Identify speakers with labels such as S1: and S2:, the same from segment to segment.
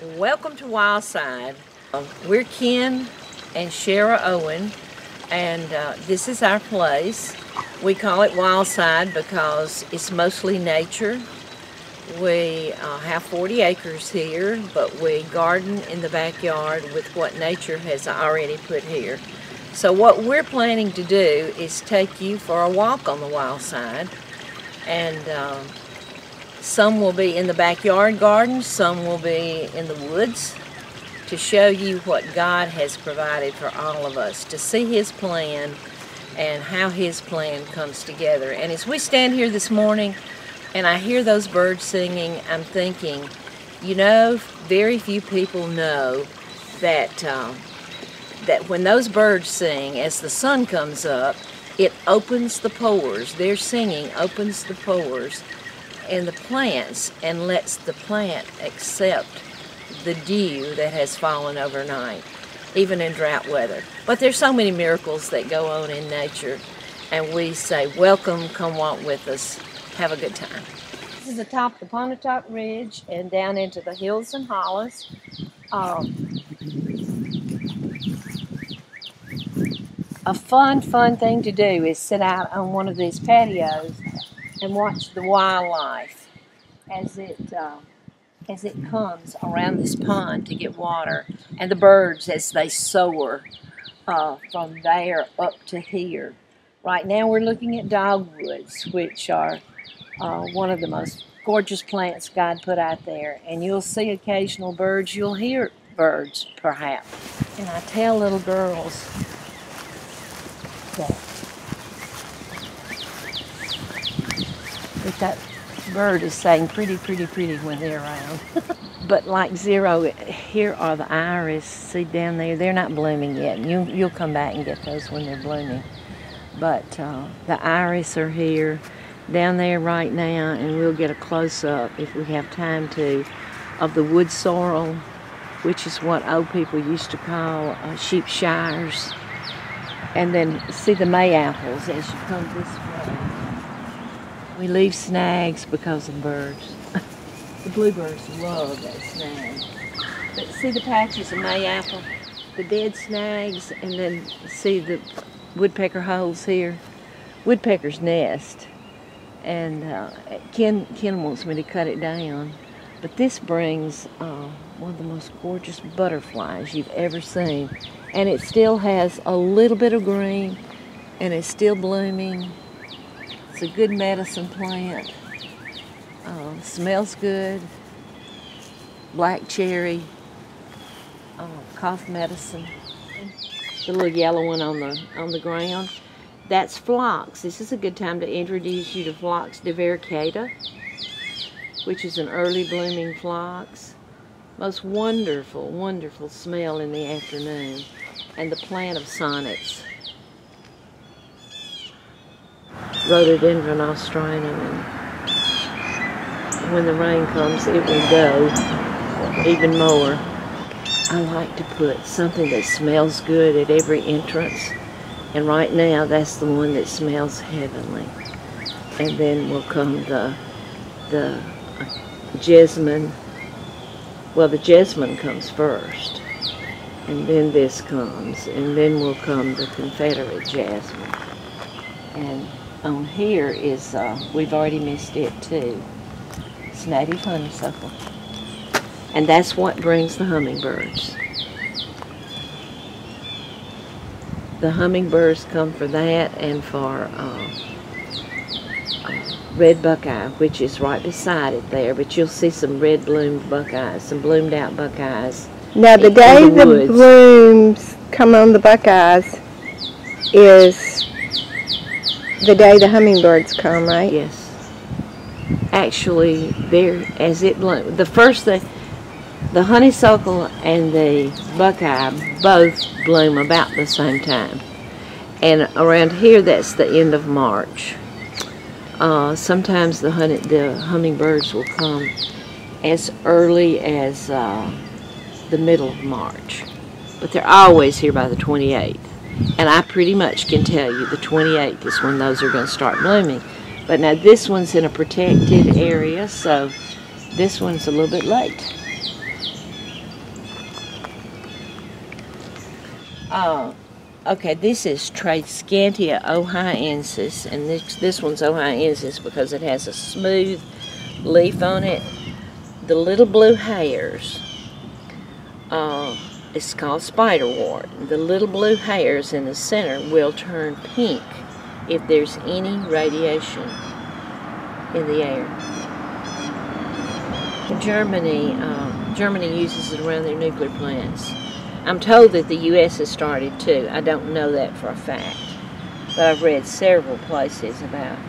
S1: Welcome to Wildside. We're Ken and Sherra Owens, and this is our place. We call it Wildside because it's mostly nature. We have 40 acres here, but we garden in the backyard with what nature has already put here. So what we're planning to do is take you for a walk on the wild side, and some will be in the backyard garden, some will be in the woods, to show you what God has provided for all of us, to see His plan and how His plan comes together. And as we stand here this morning and I hear those birds singing, I'm thinking, you know, very few people know that that when those birds sing, as the sun comes up, it opens the pores. Their singing opens the pores in the plants and lets the plant accept the dew that has fallen overnight, even in drought weather. But there's so many miracles that go on in nature, and we say, welcome, come walk with us, have a good time. This is the top of the Pontotoc Ridge and down into the hills and hollows. A fun thing to do is sit out on one of these patios and watch the wildlife as it comes around this pond to get water, and the birds as they soar from there up to here. Right now we're looking at dogwoods, which are one of the most gorgeous plants God put out there, and you'll see occasional birds, you'll hear birds perhaps. And I tell little girls that bird is saying pretty when they're around. But like Zero, here are the iris. See down there, they're not blooming yet. You'll come back and get those when they're blooming. But the iris are here down there right now, and we'll get a close-up if we have time to of the wood sorrel, which is what old people used to call sheep shires. And then see the May apples as you come this way. We leave snags because of birds. The bluebirds love that snag. But see the patches of mayapple, the dead snags, and then see the woodpecker holes here. Woodpecker's nest. And Ken wants me to cut it down. But this brings one of the most gorgeous butterflies you've ever seen. And it still has a little bit of green, and it's still blooming. It's a good medicine plant. Smells good. Black cherry, cough medicine. The little yellow one on the ground, that's phlox. This is a good time to introduce you to Phlox divaricata, which is an early blooming phlox. Most wonderful smell in the afternoon. And the plant of sonnets. Rhododendron austratum, and when the rain comes it will go even more. I like to put something that smells good at every entrance, and right now that's the one that smells heavenly. And then will come the jasmine. Well, the jasmine comes first, and then this comes, and then will come the Confederate jasmine. And on here is, we've already missed it too, it's native honeysuckle. And that's what brings the hummingbirds. The hummingbirds come for that and for red buckeye, which is right beside it there, but you'll see some red bloomed buckeyes, some bloomed out buckeyes.
S2: Now the day the blooms come on the buckeyes is the day the hummingbirds come, right?
S1: Yes. Actually, there as it blooms, the honeysuckle and the buckeye both bloom about the same time. And around here, that's the end of March. Sometimes the hummingbirds will come as early as the middle of March, but they're always here by the 28th. And I pretty much can tell you the 28th is when those are going to start blooming. But now this one's in a protected area, so this one's a little bit late. Okay, this is Tradescantia ohioensis, and this one's ohioensis because it has a smooth leaf on it. The little blue hairs, it's called spiderwort. The little blue hairs in the center will turn pink if there's any radiation in the air. Germany uses it around their nuclear plants. I'm told that the U.S. has started too. I don't know that for a fact, but I've read several places about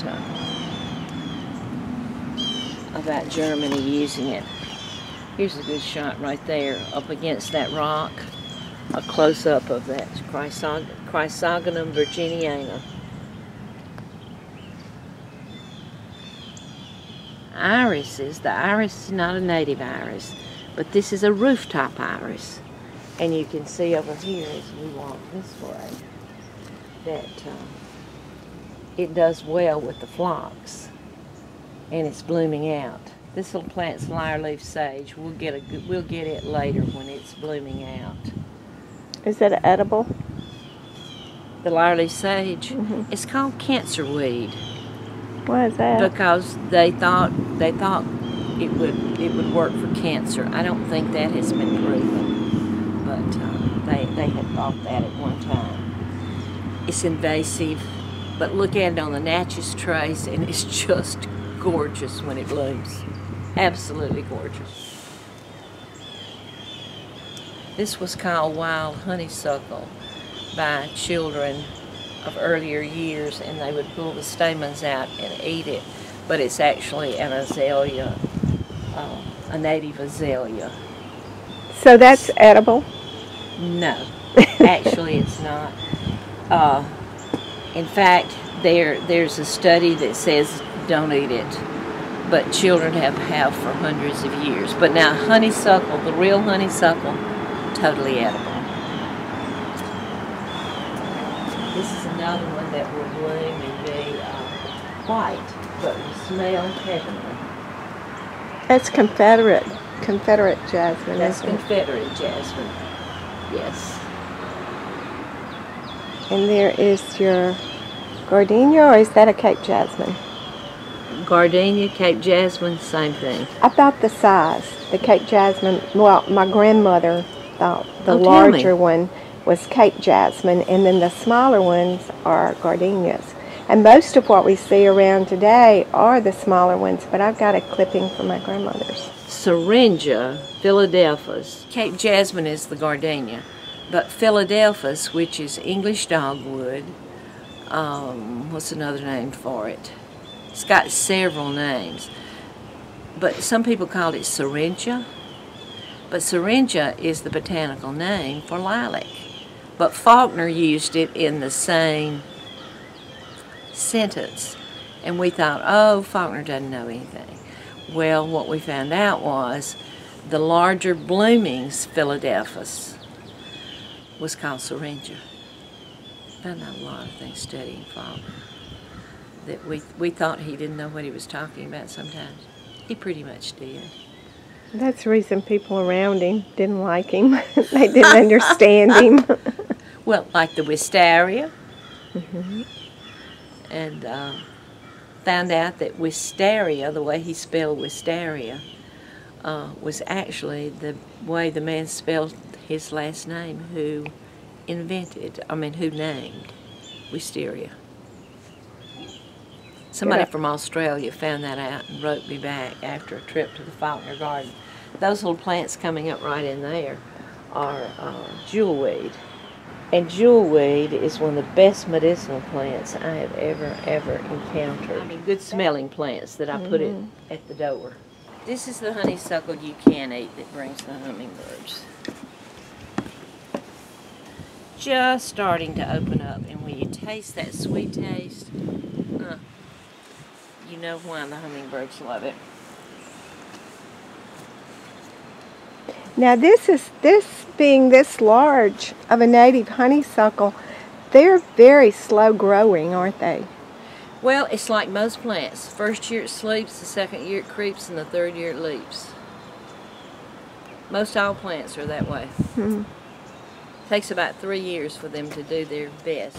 S1: Germany using it. Here's a good shot right there, up against that rock, a close-up of that Chrysogonum virginiana. Irises, the iris is not a native iris, but this is a rooftop iris. And you can see over here as we walk this way that it does well with the phlox, and it's blooming out. This little plant's lyre-leaf sage. We'll get it later when it's blooming out.
S2: Is that edible?
S1: The lyre-leaf sage. Mm-hmm. It's called cancer weed.
S2: Why is that?
S1: Because they thought it would work for cancer. I don't think that has been proven. But they had thought that at one time. It's invasive, but look at it on the Natchez Trace, and it's just gorgeous when it blooms. Absolutely gorgeous. This was called wild honeysuckle by children of earlier years, and they would pull the stamens out and eat it, but it's actually an azalea, a native azalea.
S2: So that's edible?
S1: No, actually it's not. In fact, there's a study that says don't eat it, but children have for hundreds of years. But now honeysuckle, the real honeysuckle, totally edible. This is another one that will bloom and be white, but will smell heavenly.
S2: That's Confederate jasmine.
S1: That's Confederate jasmine. Yes.
S2: And there is your gardenia, or is that a Cape jasmine?
S1: Gardenia, Cape jasmine, same thing.
S2: About the size, the Cape jasmine, well, my grandmother thought the larger one was Cape jasmine, and then the smaller ones are gardenias. And most of what we see around today are the smaller ones, but I've got a clipping from my grandmother's.
S1: Syringa philadelphus. Cape jasmine is the gardenia, but philadelphus, which is English dogwood, what's another name for it? It's got several names, but some people call it syringa, but syringa is the botanical name for lilac. But Faulkner used it in the same sentence, and we thought, oh, Faulkner doesn't know anything. Well, what we found out was the larger bloomings philadelphus was called syringa. Found out a lot of things studying Faulkner that we thought he didn't know what he was talking about sometimes. He pretty much did.
S2: That's the reason people around him didn't like him. They didn't understand him.
S1: Well, like the wisteria.
S2: Mm-hmm.
S1: And found out that wisteria, the way he spelled wisteria, was actually the way the man spelled his last name, who named wisteria. Somebody from Australia found that out and wrote me back after a trip to the Faulkner Garden. Those little plants coming up right in there are jewelweed. And jewelweed is one of the best medicinal plants I have ever encountered. I mean, good smelling plants that I put it at the door. This is the honeysuckle you can eat that brings the hummingbirds. Just starting to open up, and when you taste that sweet taste, you know why the hummingbirds love it.
S2: Now this being this large of a native honeysuckle, they're very slow growing, aren't they?
S1: Well, it's like most plants. First year it sleeps, the second year it creeps, and the third year it leaps. Most all plants are that way. Takes about 3 years for them to do their best.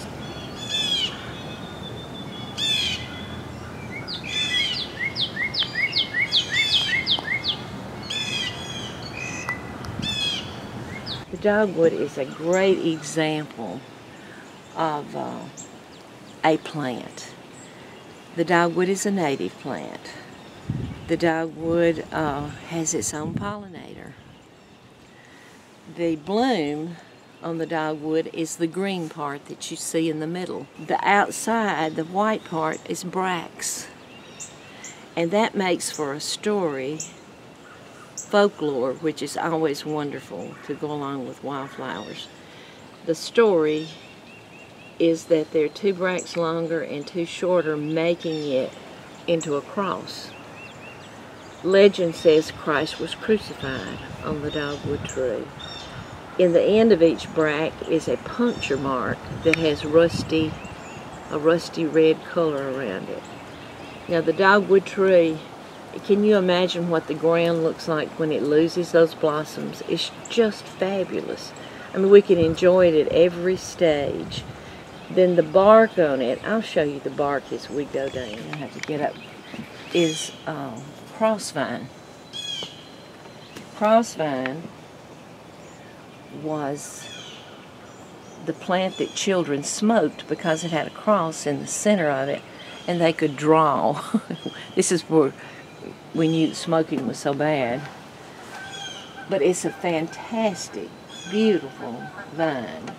S1: The dogwood is a great example of a plant. The dogwood is a native plant. The dogwood has its own pollinator. The bloom on the dogwood is the green part that you see in the middle. The outside, the white part, is bracts. And that makes for a story, folklore, which is always wonderful to go along with wildflowers. The story is that they're 2 bracts longer and 2 shorter, making it into a cross. Legend says Christ was crucified on the dogwood tree. In the end of each bract is a puncture mark that has a rusty red color around it. Now the dogwood tree, can you imagine what the ground looks like when it loses those blossoms? It's just fabulous. I mean, we can enjoy it at every stage. Then the bark on it, I'll show you the bark as we go down. I have to get up, is crossvine. Crossvine was the plant that children smoked because it had a cross in the center of it and they could draw. This is where we knew smoking was so bad. But it's a fantastic, beautiful vine.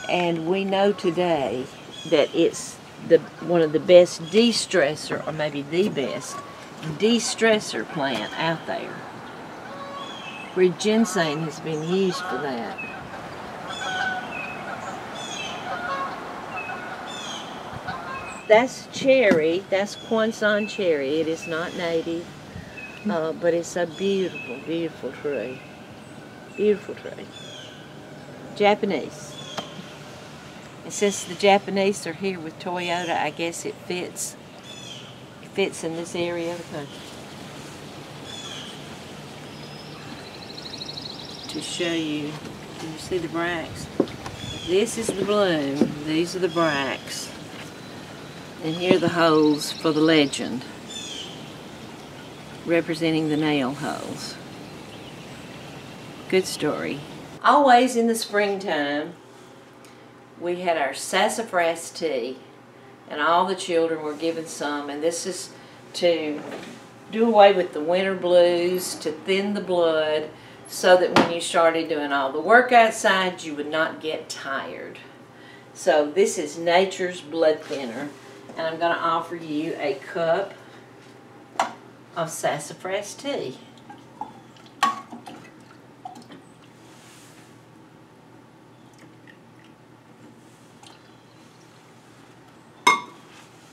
S1: And we know today that it's one of the best de-stressor, or maybe the best de-stressor plant out there, where ginseng has been used for that. That's cherry, that's 1 cherry. It is not native, but it's a beautiful, beautiful tree. Beautiful tree. Japanese. And since the Japanese are here with Toyota, I guess it fits. It fits in this area of the country. To show you, can you see the bracts? This is the bloom. These are the bracts. And here are the holes for the legend, representing the nail holes. Good story. Always in the springtime, we had our Sassafras Tea, and all the children were given some, and this is to do away with the winter blues, to thin the blood, so that when you started doing all the work outside, you would not get tired. So this is nature's blood thinner, and I'm going to offer you a cup of Sassafras Tea.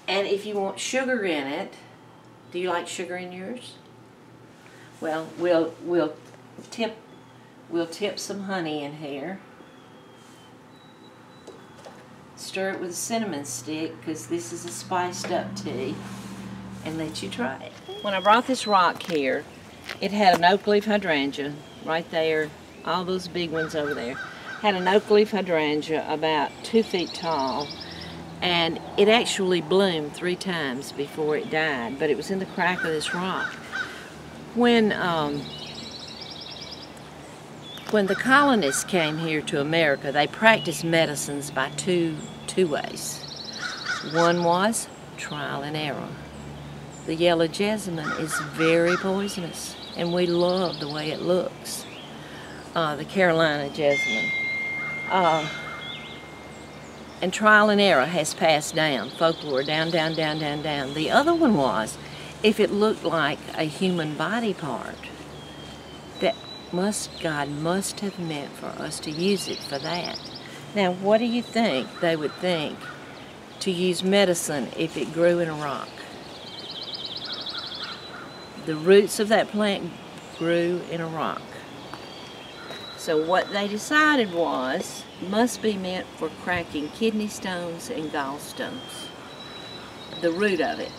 S1: And if you want sugar in it, do you like sugar in yours? Well, we'll tip some honey in here. Stir it with a cinnamon stick, because this is a spiced up tea, and let you try it. When I brought this rock here, it had an oak leaf hydrangea right there, all those big ones over there. Had an oak leaf hydrangea about 2 feet tall, and it actually bloomed 3 times before it died, but it was in the crack of this rock. When the colonists came here to America, they practiced medicines by two ways. One was trial and error. The yellow jasmine is very poisonous, and we love the way it looks. The Carolina jasmine. And trial and error has passed down, folklore, down, down, down, down, down. The other one was, if it looked like a human body part, that God must have meant for us to use it for that. Now, what do you think they would think to use medicine if it grew in a rock? The roots of that plant grew in a rock. So what they decided was, must be meant for cracking kidney stones and gallstones, the root of it.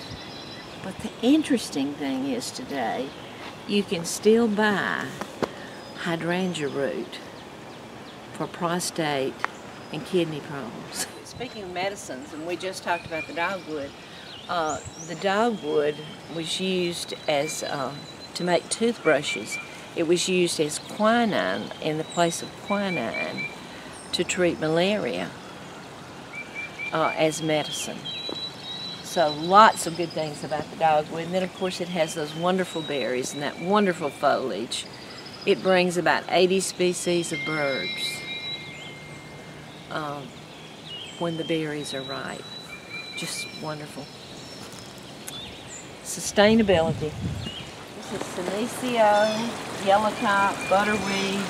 S1: But the interesting thing is today, you can still buy hydrangea root for prostate and kidney problems. Speaking of medicines, and we just talked about the dogwood, the dogwood was used as to make toothbrushes. It was used as quinine in the place of quinine to treat malaria as medicine. So lots of good things about the dogwood. And then of course it has those wonderful berries and that wonderful foliage. It brings about 80 species of birds when the berries are ripe. Just wonderful. Sustainability. This is Senecio, yellowtop, butterweed,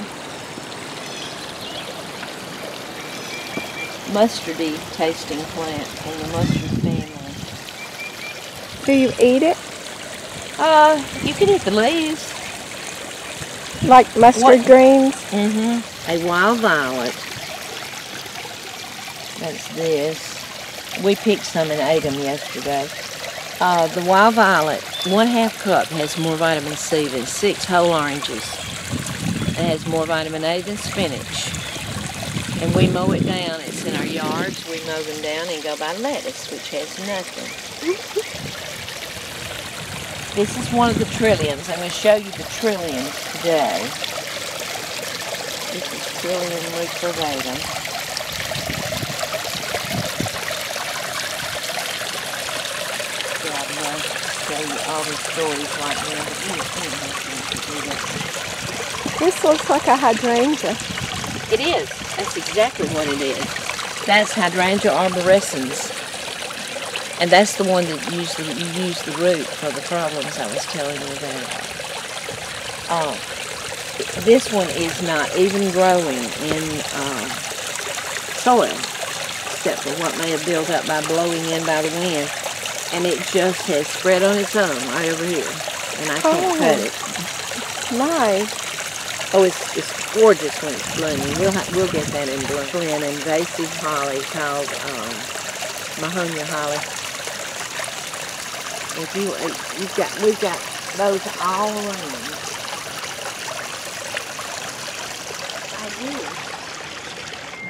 S1: mustardy tasting plant from the mustard family.
S2: Do you eat it?
S1: You can eat the leaves.
S2: Like mustard greens?
S1: Mm-hmm. A wild violet. That's this. We picked some and ate them yesterday. The wild violet, 1/2 cup has more vitamin C than 6 whole oranges. It has more vitamin A than spinach. And we mow it down. It's in our yards. We mow them down and go by lettuce, which has nothing. This is one of the trilliums. I'm going to show you the trilliums today. This is Trillium recurvatum. I'm going to show you all the stories right now, but you don't have to do that.
S2: This looks like a hydrangea.
S1: It is. That's exactly what it is. That's Hydrangea arborescens. And that's the one that usually you use the root for the problems I was telling you about. This one is not even growing in soil, except for what may have built up by blowing in by the wind. And it just has spread on its own right over here. And I can't cut it.
S2: Nice.
S1: Oh, it's gorgeous when it's blooming. We'll get that in bloom. An invasive holly called Mahonia holly. If we've got those all around. I do.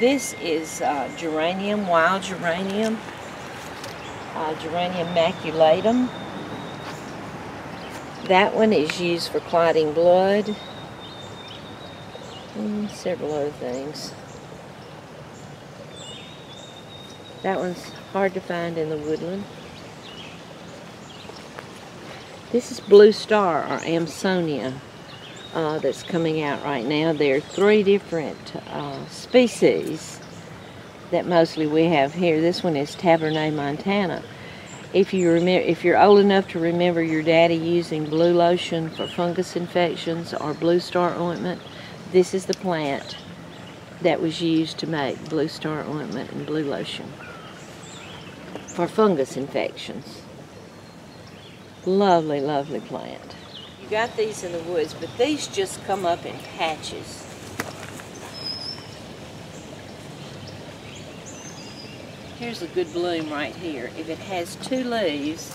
S1: This is geranium, wild geranium, Geranium maculatum. That one is used for clotting blood. Several other things. That one's hard to find in the woodland. This is Blue Star, or Amsonia, that's coming out right now. There are 3 different species that mostly we have here. This one is Tavernet montana. If you're old enough to remember your daddy using blue lotion for fungus infections or Blue Star ointment, this is the plant that was used to make Blue Star ointment and blue lotion for fungus infections. Lovely, lovely plant. You got these in the woods, but these just come up in patches. Here's a good bloom right here. If it has 2 leaves,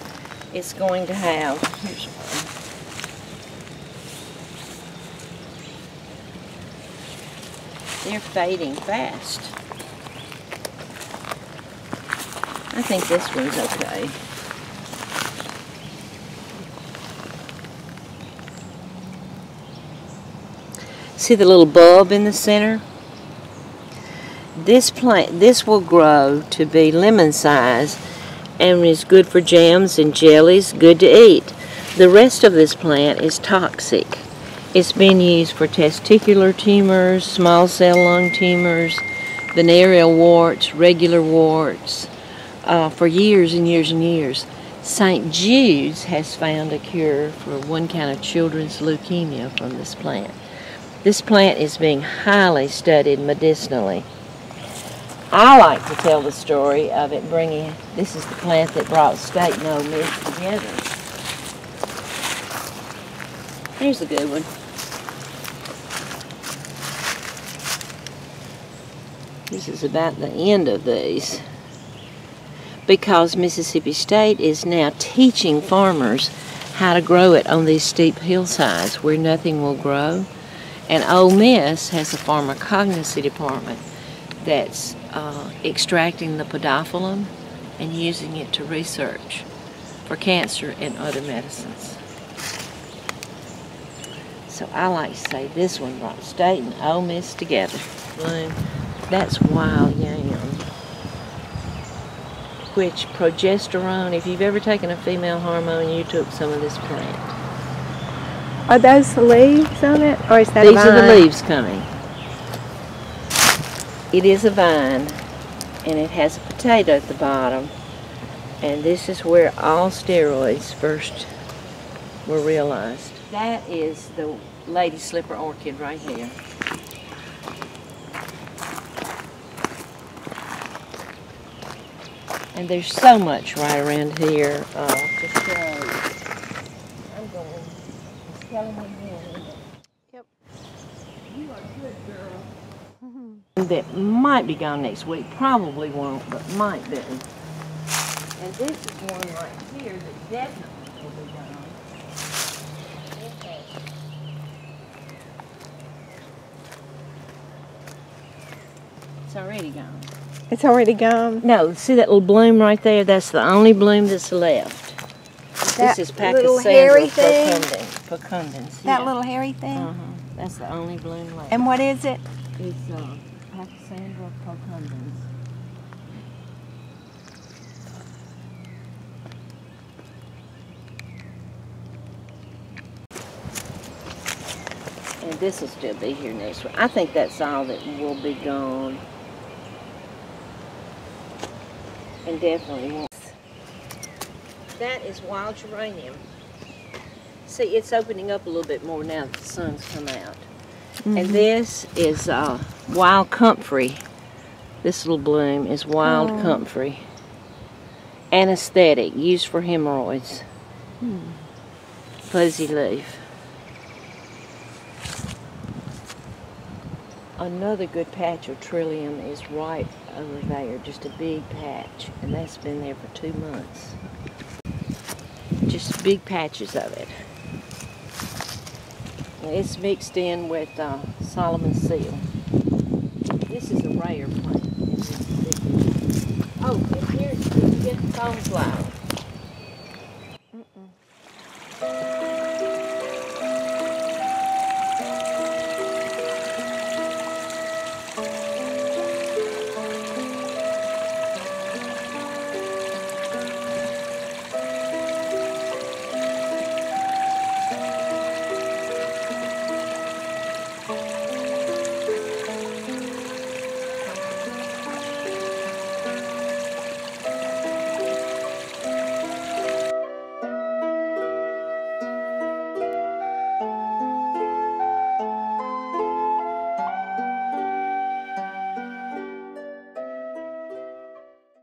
S1: it's going to have, here's one. They're fading fast. I think this one's okay. See the little bulb in the center? This plant, this will grow to be lemon size and is good for jams and jellies, good to eat. The rest of this plant is toxic. It's been used for testicular tumors, small cell lung tumors, venereal warts, regular warts, for years and years and years. St. Jude's has found a cure for one kind of children's leukemia from this plant. This plant is being highly studied medicinally. I like to tell the story of it bringing, this is the plant that brought State and Ole Miss together. Here's a good one. This is about the end of these, because Mississippi State is now teaching farmers how to grow it on these steep hillsides where nothing will grow. And Ole Miss has a pharmacognosy department that's extracting the podophyllum and using it to research for cancer and other medicines. So I like to say this one brought State and Ole Miss together. Bloom. That's wild yam, which progesterone, if you've ever taken a female hormone, you took some of this plant.
S2: Are those the leaves on it, or is that a vine?
S1: These are the leaves coming. It is a vine, and it has a potato at the bottom, and this is where all steroids first were realized. That is the lady slipper orchid right here. And there's so much right around here to show. I'm going to tell them again.
S2: Yep.
S1: You are a good girl. That might be gone next week. Probably won't, but might be. And this is one right here that definitely will be gone. Okay. It's already gone.
S2: It's already gone?
S1: No, see that little bloom right there? That's the only bloom that's left.
S2: That
S1: this is
S2: little hairy thing?
S1: Pacundens.
S2: That little hairy thing?
S1: That's the only bloom left.
S2: And what is it?
S1: It's Pachysandra pacundens. And this will still be here next week. I think that's all that will be gone. And definitely won't. That is wild geranium. See, it's opening up a little bit more now that the sun's come out. And this is wild comfrey. This little bloom is wild comfrey. Anesthetic, used for hemorrhoids. Fuzzy leaf. Another good patch of trillium is right over there, just a big patch, and that's been there for 2 months. Just big patches of it. And it's mixed in with Solomon seal. This is a rare plant. Oh, and here you get the coneflower.